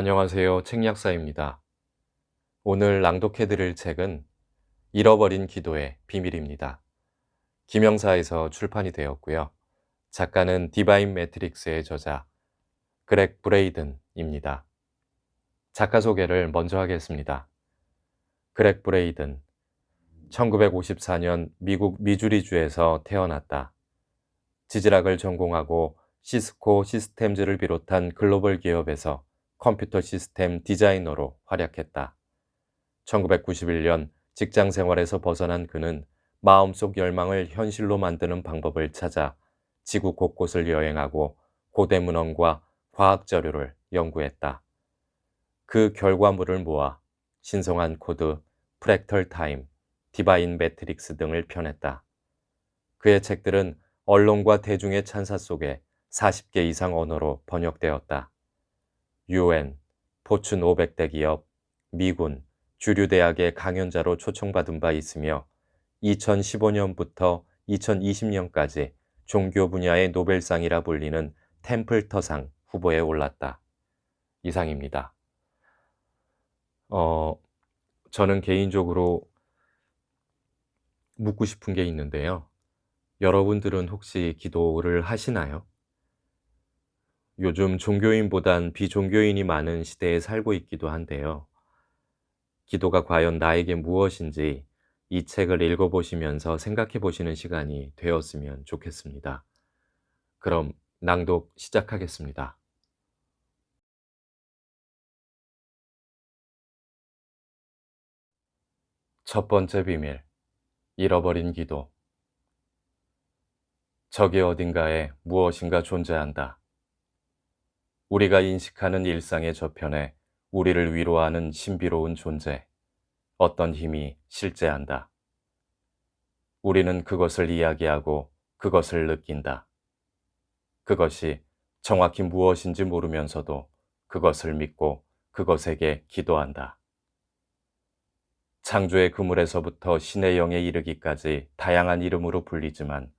안녕하세요. 책약사입니다. 오늘 낭독해드릴 책은 잃어버린 기도의 비밀입니다. 김영사에서 출판이 되었고요. 작가는 디바인 매트릭스의 저자 그렉 브레이든입니다. 작가 소개를 먼저 하겠습니다. 그렉 브레이든, 1954년 미국 미주리주에서 태어났다. 지질학을 전공하고 시스코 시스템즈를 비롯한 글로벌 기업에서 컴퓨터 시스템 디자이너로 활약했다. 1991년 직장 생활에서 벗어난 그는 마음속 열망을 현실로 만드는 방법을 찾아 지구 곳곳을 여행하고 고대 문헌과 과학 자료를 연구했다. 그 결과물을 모아 신성한 코드, 프랙털 타임, 디바인 매트릭스 등을 펴냈다. 그의 책들은 언론과 대중의 찬사 속에 40개 이상 언어로 번역되었다. UN, 포춘 500대 기업, 미군, 주류 대학의 강연자로 초청받은 바 있으며 2015년부터 2020년까지 종교 분야의 노벨상이라 불리는 템플터상 후보에 올랐다. 이상입니다. 저는 개인적으로 묻고 싶은 게 있는데요. 여러분들은 혹시 기도를 하시나요? 요즘 종교인보단 비종교인이 많은 시대에 살고 있기도 한데요. 기도가 과연 나에게 무엇인지 이 책을 읽어보시면서 생각해 보시는 시간이 되었으면 좋겠습니다. 그럼 낭독 시작하겠습니다. 첫 번째 비밀, 잃어버린 기도. 저기 어딘가에 무엇인가 존재한다. 우리가 인식하는 일상의 저편에 우리를 위로하는 신비로운 존재, 어떤 힘이 실재한다. 우리는 그것을 이야기하고 그것을 느낀다. 그것이 정확히 무엇인지 모르면서도 그것을 믿고 그것에게 기도한다. 창조의 그물에서부터 신의 영에 이르기까지 다양한 이름으로 불리지만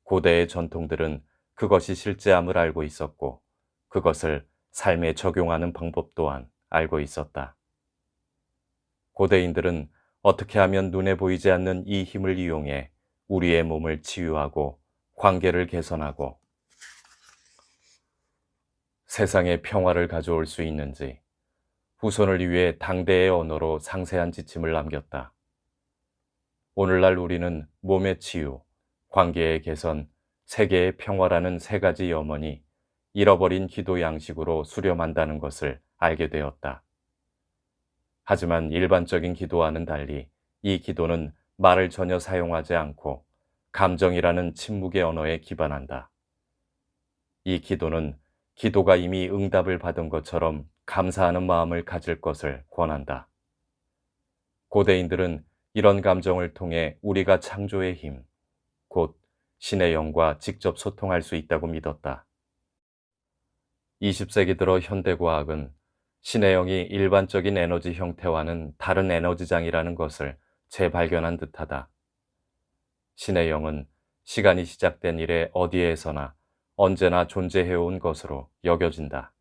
고대의 전통들은 그것이 실제함을 알고 있었고 그것을 삶에 적용하는 방법 또한 알고 있었다. 고대인들은 어떻게 하면 눈에 보이지 않는 이 힘을 이용해 우리의 몸을 치유하고 관계를 개선하고 세상에 평화를 가져올 수 있는지 후손을 위해 당대의 언어로 상세한 지침을 남겼다. 오늘날 우리는 몸의 치유, 관계의 개선, 세계의 평화라는 세 가지 염원이 잃어버린 기도 양식으로 수렴한다는 것을 알게 되었다. 하지만 일반적인 기도와는 달리 이 기도는 말을 전혀 사용하지 않고 감정이라는 침묵의 언어에 기반한다. 이 기도는 기도가 이미 응답을 받은 것처럼 감사하는 마음을 가질 것을 권한다. 고대인들은 이런 감정을 통해 우리가 창조의 힘, 곧 신의 영과 직접 소통할 수 있다고 믿었다. 20세기 들어 현대과학은 신의 영이 일반적인 에너지 형태와는 다른 에너지장이라는 것을 재발견한 듯하다. 신의 영은 시간이 시작된 이래 어디에서나 언제나 존재해온 것으로 여겨진다.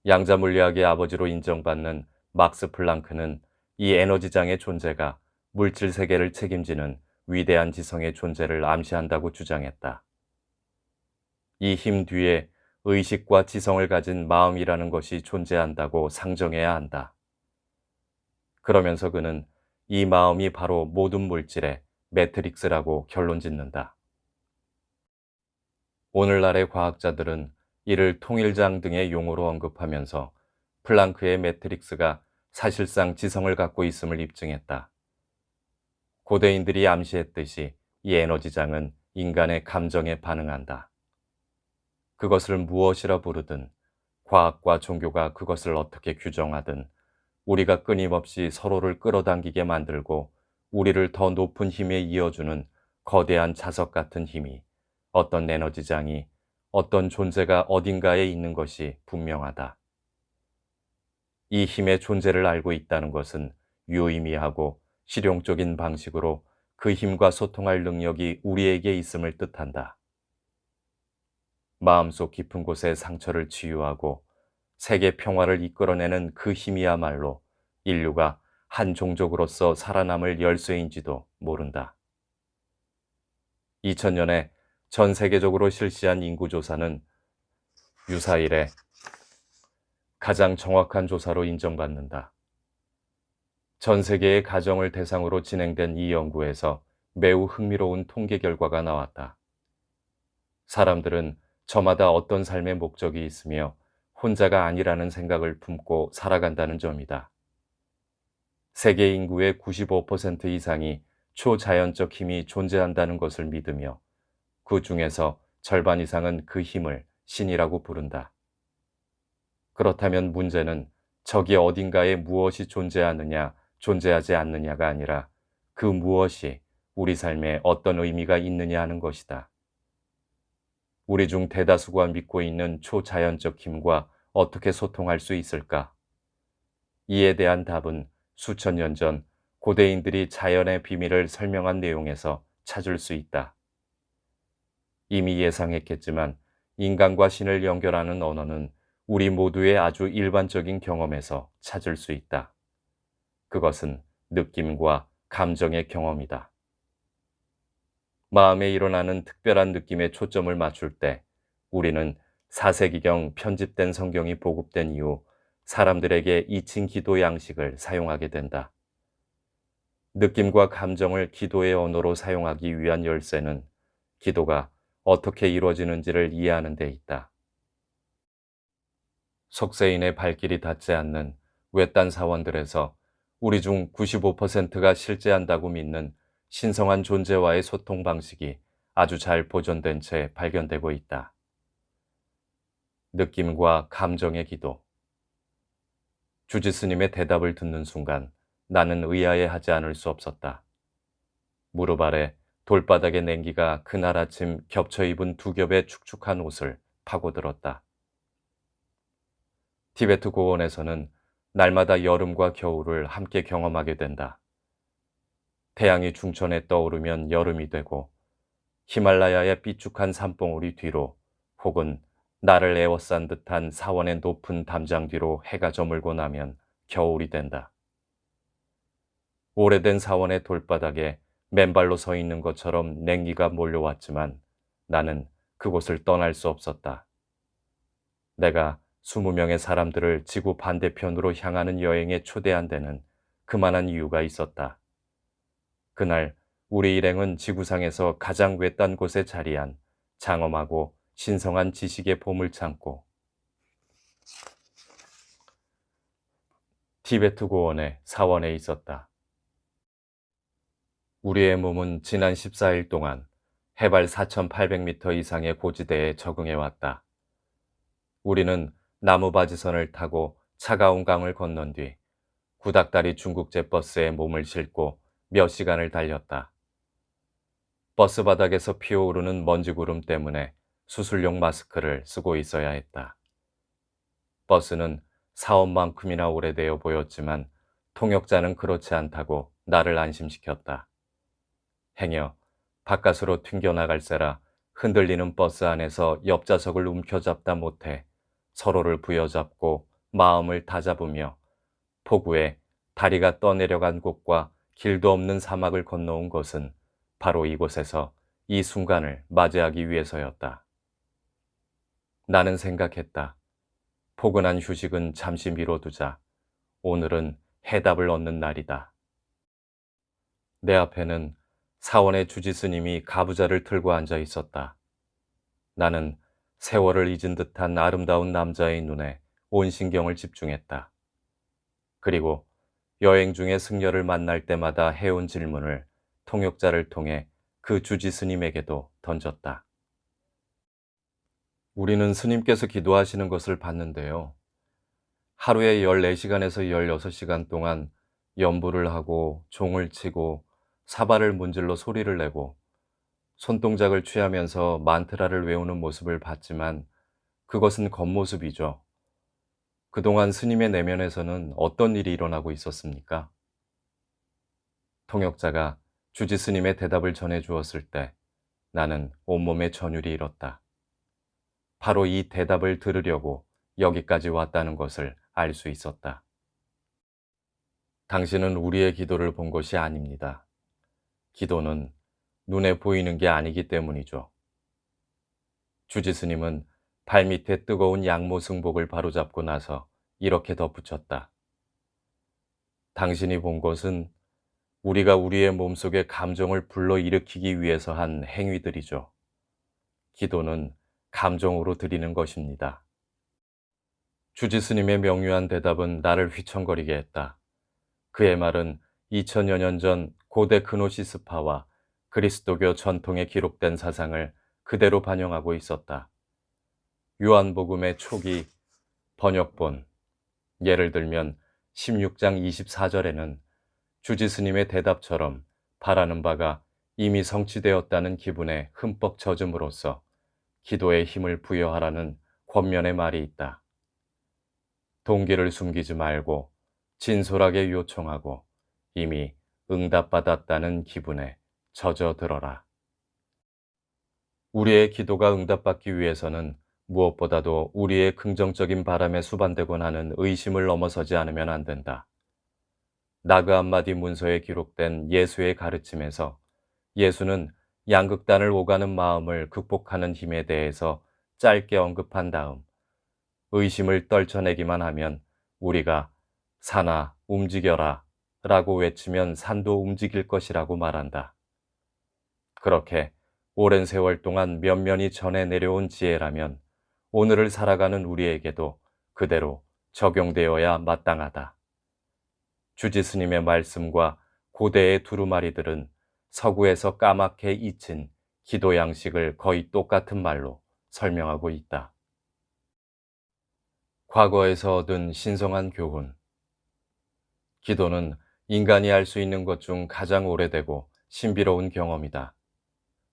양자 물리학의 아버지로 인정받는 막스 플랑크는 이 에너지장의 존재가 물질 세계를 책임지는 위대한 지성의 존재를 암시한다고 주장했다. 이 힘 뒤에 의식과 지성을 가진 마음이라는 것이 존재한다고 상정해야 한다. 그러면서 그는 이 마음이 바로 모든 물질의 매트릭스라고 결론 짓는다. 오늘날의 과학자들은 이를 통일장 등의 용어로 언급하면서 플랑크의 매트릭스가 사실상 지성을 갖고 있음을 입증했다. 고대인들이 암시했듯이 이 에너지장은 인간의 감정에 반응한다. 그것을 무엇이라 부르든 과학과 종교가 그것을 어떻게 규정하든 우리가 끊임없이 서로를 끌어당기게 만들고 우리를 더 높은 힘에 이어주는 거대한 자석 같은 힘이 어떤 에너지장이 어떤 존재가 어딘가에 있는 것이 분명하다. 이 힘의 존재를 알고 있다는 것은 유의미하고 실용적인 방식으로 그 힘과 소통할 능력이 우리에게 있음을 뜻한다. 마음속 깊은 곳의 상처를 치유하고 세계 평화를 이끌어내는 그 힘이야말로 인류가 한 종족으로서 살아남을 열쇠인지도 모른다. 2000년에 전 세계적으로 실시한 인구조사는 유사 이래 가장 정확한 조사로 인정받는다. 전 세계의 가정을 대상으로 진행된 이 연구에서 매우 흥미로운 통계 결과가 나왔다. 사람들은 저마다 어떤 삶의 목적이 있으며 혼자가 아니라는 생각을 품고 살아간다는 점이다. 세계 인구의 95% 이상이 초자연적 힘이 존재한다는 것을 믿으며 그 중에서 절반 이상은 그 힘을 신이라고 부른다. 그렇다면 문제는 저기 어딘가에 무엇이 존재하느냐, 존재하지 않느냐가 아니라 그 무엇이 우리 삶에 어떤 의미가 있느냐 하는 것이다. 우리 중 대다수가 믿고 있는 초자연적 힘과 어떻게 소통할 수 있을까? 이에 대한 답은 수천 년 전 고대인들이 자연의 비밀을 설명한 내용에서 찾을 수 있다. 이미 예상했겠지만 인간과 신을 연결하는 언어는 우리 모두의 아주 일반적인 경험에서 찾을 수 있다. 그것은 느낌과 감정의 경험이다. 마음에 일어나는 특별한 느낌에 초점을 맞출 때 우리는 4세기경 편집된 성경이 보급된 이후 사람들에게 이친 기도 양식을 사용하게 된다. 느낌과 감정을 기도의 언어로 사용하기 위한 열쇠는 기도가 어떻게 이루어지는지를 이해하는 데 있다. 속세인의 발길이 닿지 않는 외딴 사원들에서 우리 중 95%가 실제한다고 믿는 신성한 존재와의 소통 방식이 아주 잘 보존된 채 발견되고 있다. 느낌과 감정의 기도. 주지스님의 대답을 듣는 순간 나는 의아해하지 않을 수 없었다. 무릎 아래 돌바닥의 냉기가 그날 아침 겹쳐 입은 두 겹의 축축한 옷을 파고들었다. 티베트 고원에서는 날마다 여름과 겨울을 함께 경험하게 된다. 태양이 중천에 떠오르면 여름이 되고 히말라야의 삐죽한 산봉우리 뒤로 혹은 나를 에워싼 듯한 사원의 높은 담장 뒤로 해가 저물고 나면 겨울이 된다. 오래된 사원의 돌바닥에 맨발로 서 있는 것처럼 냉기가 몰려왔지만 나는 그곳을 떠날 수 없었다. 내가 20명의 사람들을 지구 반대편으로 향하는 여행에 초대한 데는 그만한 이유가 있었다. 그날 우리 일행은 지구상에서 가장 외딴 곳에 자리한 장엄하고 신성한 지식의 보물창고 티베트 고원의 사원에 있었다. 우리의 몸은 지난 14일 동안 해발 4,800m 이상의 고지대에 적응해왔다. 우리는 나무바지선을 타고 차가운 강을 건넌 뒤 구닥다리 중국제 버스에 몸을 싣고 몇 시간을 달렸다. 버스 바닥에서 피어오르는 먼지구름 때문에 수술용 마스크를 쓰고 있어야 했다. 버스는 사원만큼이나 오래되어 보였지만 통역자는 그렇지 않다고 나를 안심시켰다. 행여 바깥으로 튕겨나갈세라 흔들리는 버스 안에서 옆좌석을 움켜잡다 못해 서로를 부여잡고 마음을 다잡으며 폭우에 다리가 떠내려간 곳과 길도 없는 사막을 건너온 것은 바로 이곳에서 이 순간을 맞이하기 위해서였다. 나는 생각했다. 포근한 휴식은 잠시 미뤄두자. 오늘은 해답을 얻는 날이다. 내 앞에는 사원의 주지스님이 가부좌를 틀고 앉아 있었다. 나는 세월을 잊은 듯한 아름다운 남자의 눈에 온 신경을 집중했다. 그리고 여행 중에 승려를 만날 때마다 해온 질문을 통역자를 통해 그 주지 스님에게도 던졌다. 우리는 스님께서 기도하시는 것을 봤는데요. 하루에 14시간에서 16시간 동안 연부를 하고 종을 치고 사발을 문질러 소리를 내고 손동작을 취하면서 만트라를 외우는 모습을 봤지만 그것은 겉모습이죠. 그동안 스님의 내면에서는 어떤 일이 일어나고 있었습니까? 통역자가 주지 스님의 대답을 전해 주었을 때 나는 온몸에 전율이 일었다. 바로 이 대답을 들으려고 여기까지 왔다는 것을 알 수 있었다. 당신은 우리의 기도를 본 것이 아닙니다. 기도는 눈에 보이는 게 아니기 때문이죠. 주지스님은 발밑에 뜨거운 양모 승복을 바로잡고 나서 이렇게 덧붙였다. 당신이 본 것은 우리가 우리의 몸속에 감정을 불러일으키기 위해서 한 행위들이죠. 기도는 감정으로 드리는 것입니다. 주지스님의 명료한 대답은 나를 휘청거리게 했다. 그의 말은 2000여 년 전 고대 그노시스파와 그리스도교 전통에 기록된 사상을 그대로 반영하고 있었다. 요한복음의 초기 번역본, 예를 들면 16장 24절에는 주지스님의 대답처럼 바라는 바가 이미 성취되었다는 기분에 흠뻑 젖음으로써 기도에 힘을 부여하라는 권면의 말이 있다. 동기를 숨기지 말고 진솔하게 요청하고 이미 응답받았다는 기분에 젖어들어라. 우리의 기도가 응답받기 위해서는 무엇보다도 우리의 긍정적인 바람에 수반되곤 하는 의심을 넘어서지 않으면 안 된다. 나그 한마디 문서에 기록된 예수의 가르침에서 예수는 양극단을 오가는 마음을 극복하는 힘에 대해서 짧게 언급한 다음 의심을 떨쳐내기만 하면 우리가 산아 움직여라 라고 외치면 산도 움직일 것이라고 말한다. 그렇게 오랜 세월 동안 면면이 전해 내려온 지혜라면 오늘을 살아가는 우리에게도 그대로 적용되어야 마땅하다. 주지스님의 말씀과 고대의 두루마리들은 서구에서 까맣게 잊힌 기도 양식을 거의 똑같은 말로 설명하고 있다. 과거에서 얻은 신성한 교훈. 기도는 인간이 할 수 있는 것 중 가장 오래되고 신비로운 경험이다.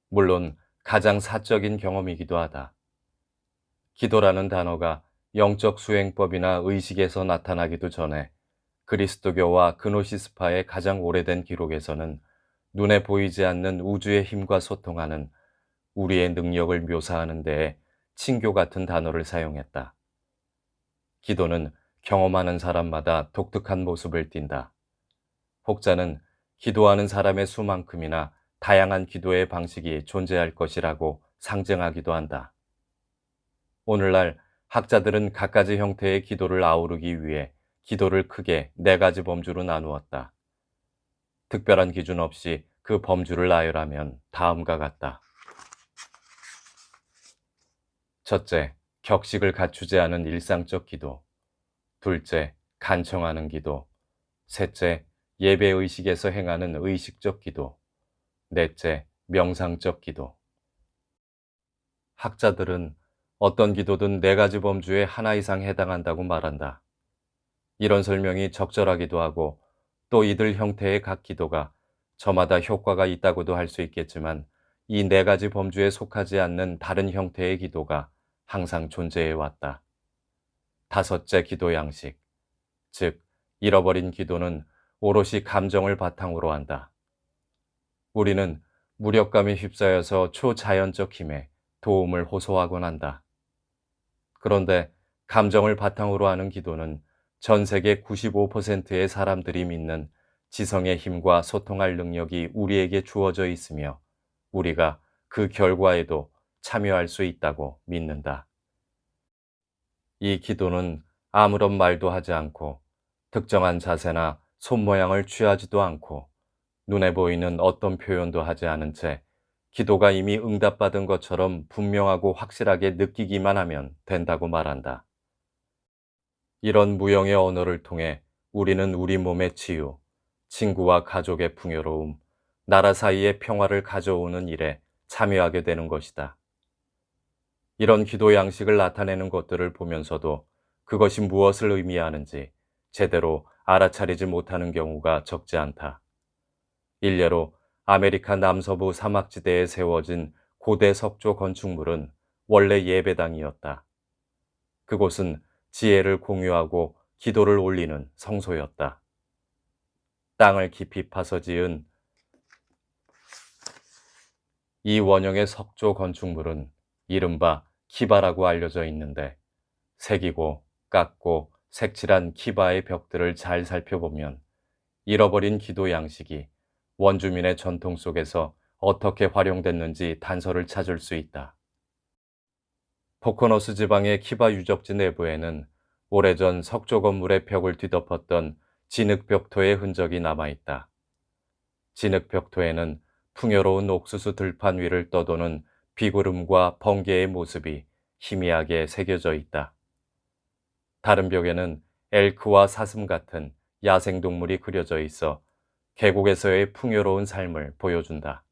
물론 가장 사적인 경험이기도 하다. 기도라는 단어가 영적 수행법이나 의식에서 나타나기도 전에 그리스도교와 그노시스파의 가장 오래된 기록에서는 눈에 보이지 않는 우주의 힘과 소통하는 우리의 능력을 묘사하는 데에 칭교 같은 단어를 사용했다. 기도는 경험하는 사람마다 독특한 모습을 띈다. 혹자는 기도하는 사람의 수만큼이나 다양한 기도의 방식이 존재할 것이라고 상정하기도 한다. 오늘날 학자들은 갖가지 형태의 기도를 아우르기 위해 기도를 크게 4가지 범주로 나누었다. 특별한 기준 없이 그 범주를 나열하면 다음과 같다. 첫째, 격식을 갖추지 않은 일상적 기도. 둘째, 간청하는 기도. 셋째, 예배의식에서 행하는 의식적 기도. 넷째, 명상적 기도. 학자들은 어떤 기도든 4가지 범주에 하나 이상 해당한다고 말한다. 이런 설명이 적절하기도 하고 또 이들 형태의 각 기도가 저마다 효과가 있다고도 할 수 있겠지만 이 4가지 범주에 속하지 않는 다른 형태의 기도가 항상 존재해 왔다. 다섯째 기도 양식, 즉 잃어버린 기도는 오롯이 감정을 바탕으로 한다. 우리는 무력감에 휩싸여서 초자연적 힘에 도움을 호소하곤 한다. 그런데 감정을 바탕으로 하는 기도는 전 세계 95%의 사람들이 믿는 지성의 힘과 소통할 능력이 우리에게 주어져 있으며 우리가 그 결과에도 참여할 수 있다고 믿는다. 이 기도는 아무런 말도 하지 않고 특정한 자세나 손 모양을 취하지도 않고 눈에 보이는 어떤 표현도 하지 않은 채 기도가 이미 응답받은 것처럼 분명하고 확실하게 느끼기만 하면 된다고 말한다. 이런 무형의 언어를 통해 우리는 우리 몸의 치유, 친구와 가족의 풍요로움, 나라 사이의 평화를 가져오는 일에 참여하게 되는 것이다. 이런 기도 양식을 나타내는 것들을 보면서도 그것이 무엇을 의미하는지 제대로 알아차리지 못하는 경우가 적지 않다. 일례로 아메리카 남서부 사막지대에 세워진 고대 석조 건축물은 원래 예배당이었다. 그곳은 지혜를 공유하고 기도를 올리는 성소였다. 땅을 깊이 파서 지은 이 원형의 석조 건축물은 이른바 키바라고 알려져 있는데 새기고 깎고 색칠한 키바의 벽들을 잘 살펴보면 잃어버린 기도 양식이 원주민의 전통 속에서 어떻게 활용됐는지 단서를 찾을 수 있다. 포코너스 지방의 키바 유적지 내부에는 오래전 석조 건물의 벽을 뒤덮었던 진흙벽토의 흔적이 남아있다. 진흙벽토에는 풍요로운 옥수수 들판 위를 떠도는 비구름과 번개의 모습이 희미하게 새겨져 있다. 다른 벽에는 엘크와 사슴 같은 야생동물이 그려져 있어 계곡에서의 풍요로운 삶을 보여준다.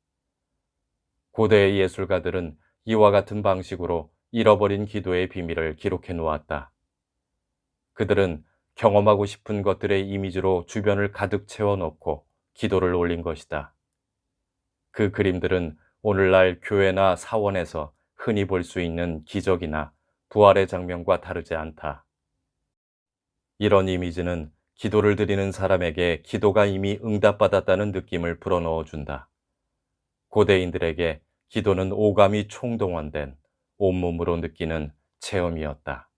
고대의 예술가들은 이와 같은 방식으로 잃어버린 기도의 비밀을 기록해 놓았다. 그들은 경험하고 싶은 것들의 이미지로 주변을 가득 채워넣고 기도를 올린 것이다. 그 그림들은 오늘날 교회나 사원에서 흔히 볼 수 있는 기적이나 부활의 장면과 다르지 않다. 이런 이미지는 기도를 드리는 사람에게 기도가 이미 응답받았다는 느낌을 불어넣어 준다. 고대인들에게 기도는 오감이 총동원된 온몸으로 느끼는 체험이었다.